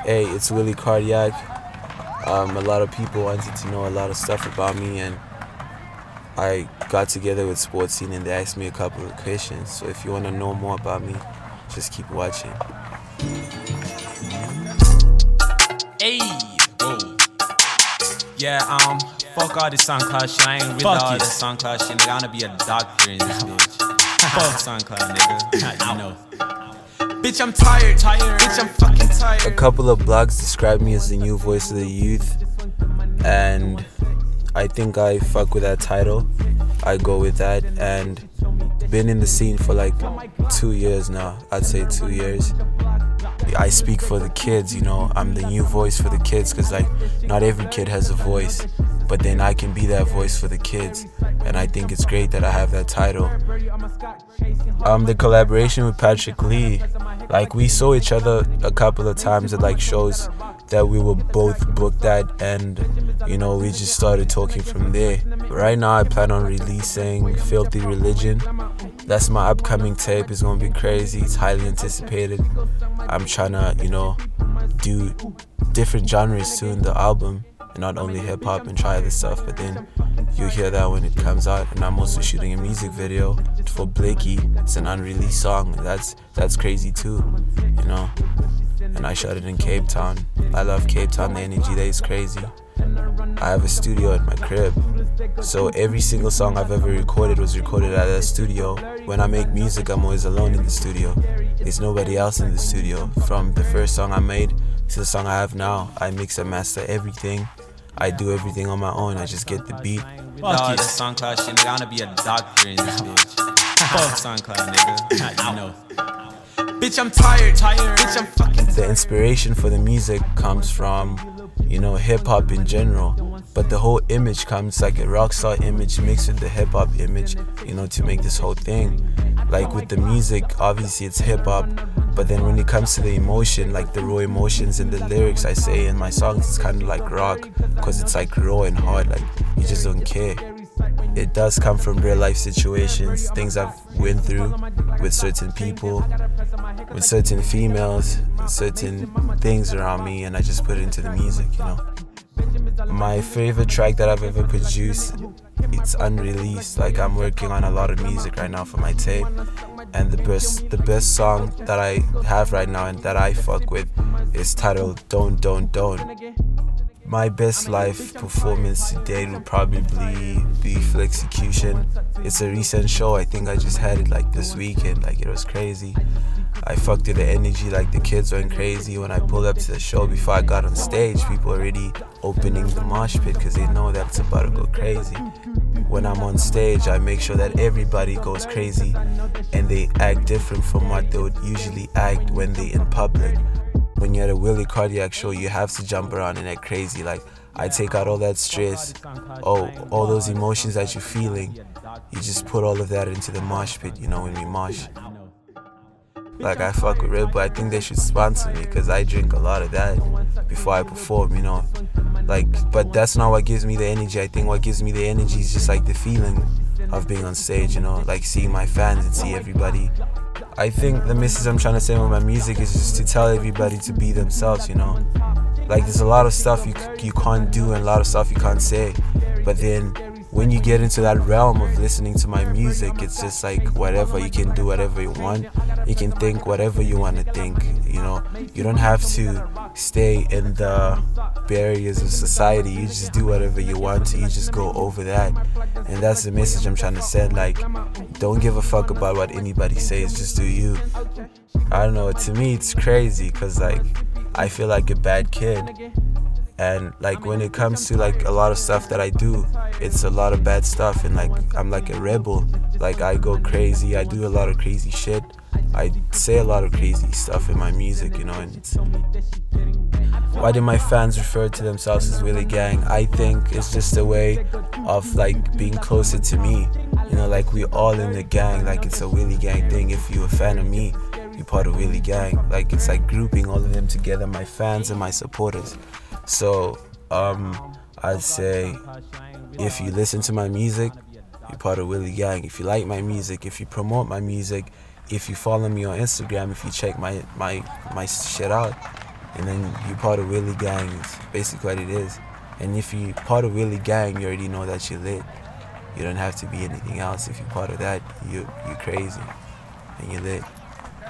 Hey, it's Willy Cardiac. A lot of people wanted to know a lot of stuff about me, and I got together with Sports Scene and they asked me a couple of questions. So if you want to know more about me, just keep watching. Hey, whoa. Yeah, fuck all this SoundCloud shit. I ain't with all this SoundCloud shit, nigga. I wanna be a doctor in this bitch. Fuck SoundCloud, nigga. You know. Bitch, I'm tired. Bitch, I'm fucking tired. A couple of blogs describe me as the new voice of the youth, and I think I fuck with that title. I go with that, and been in the scene for like 2 years now. I'd say 2 years. I speak for the kids, you know. I'm the new voice for the kids, because like not every kid has a voice, but then I can be that voice for the kids, and I think it's great that I have that title. The collaboration with Patrick Lee, like we saw each other a couple of times at like shows that we were both booked at, and you know, we just started talking from there. Right now I plan on releasing Filthy Religion. That's my upcoming tape. It's gonna be crazy. It's highly anticipated. I'm trying to, you know, do different genres too in the album, and not only hip-hop, and try this stuff, but then you'll hear that when it comes out. And I'm also shooting a music video for Blakey. It's an unreleased song. That's crazy too, you know. And I shot it in Cape Town. I love Cape Town. The energy there is crazy. I have a studio at my crib, so every single song I've ever recorded was recorded at that studio. When I make music, I'm always alone in the studio. There's nobody else in the studio. From the first song I made to the song I have now, I mix and master everything. I do everything on my own. I just get the beat. Fuck this SoundCloud shit, nigga. I wanna be a doctor in this bitch. Fuck SoundCloud, nigga. You know. Bitch, I'm tired. Bitch, I'm fucking tired. The inspiration for the music comes from, you know, hip-hop in general, but the whole image comes like a rock star image mixed with the hip-hop image, you know, to make this whole thing. Like with the music, obviously it's hip-hop, but then when it comes to the emotion, like the raw emotions in the lyrics I say in my songs, it's kind of like rock, because it's like raw and hard, like you just don't care. It does come from real life situations, things I've went through with certain people, with certain females, with certain things around me, and I just put it into the music, you know. My favorite track that I've ever produced, it's unreleased. Like I'm working on a lot of music right now for my tape, and the best song that I have right now and that I fuck with is titled Don't. My best live performance to date would probably be Flexecution. It's a recent show. I think I just had it like this weekend. Like it was crazy. I fucked with the energy. Like the kids went crazy when I pulled up to the show. Before I got on stage, people already opening the mosh pit because they know that it's about to go crazy. When I'm on stage, I make sure that everybody goes crazy and they act different from what they would usually act when they in public. When you're at a Willy Cardiac show, you have to jump around and act crazy. Like I take out all that stress, all those emotions that you're feeling. You just put all of that into the mosh pit, you know, when we mosh. Like I fuck with Red Bull. I think they should sponsor me because I drink a lot of that before I perform, you know. Like, but that's not what gives me the energy. I think what gives me the energy is just like the feeling of being on stage, you know, like seeing my fans and see everybody. I think the message I'm trying to say with my music is just to tell everybody to be themselves, you know. Like there's a lot of stuff you can't do and a lot of stuff you can't say, but then when you get into that realm of listening to my music, it's just like whatever, you can do whatever you want, you can think whatever you want to think, you know. You don't have to stay in the barriers of society. You just do whatever you want to, you just go over that. And that's the message I'm trying to send. Like, don't give a fuck about what anybody says, just do you. I don't know, to me it's crazy because like I feel like a bad kid, and like when it comes to like a lot of stuff that I do, it's a lot of bad stuff, and like I'm like a rebel. Like I go crazy, I do a lot of crazy shit, I say a lot of crazy stuff in my music, you know. And it's, why do my fans refer to themselves as Willy Gang? I think it's just a way of like being closer to me, you know, like we're all in the gang, like it's a Willy Gang thing. If you're a fan of me, you're part of Willy Gang. Like it's like grouping all of them together, my fans and my supporters. So I'd say if you listen to my music, you're part of Willy Gang. If you like my music, if you promote my music, if you follow me on Instagram, if you check my shit out, and then you part of Willy gang. It's basically what it is. And if you part of Willy gang, you already know that you're lit. You don't have to be anything else. If you're part of that, you're crazy and you're lit.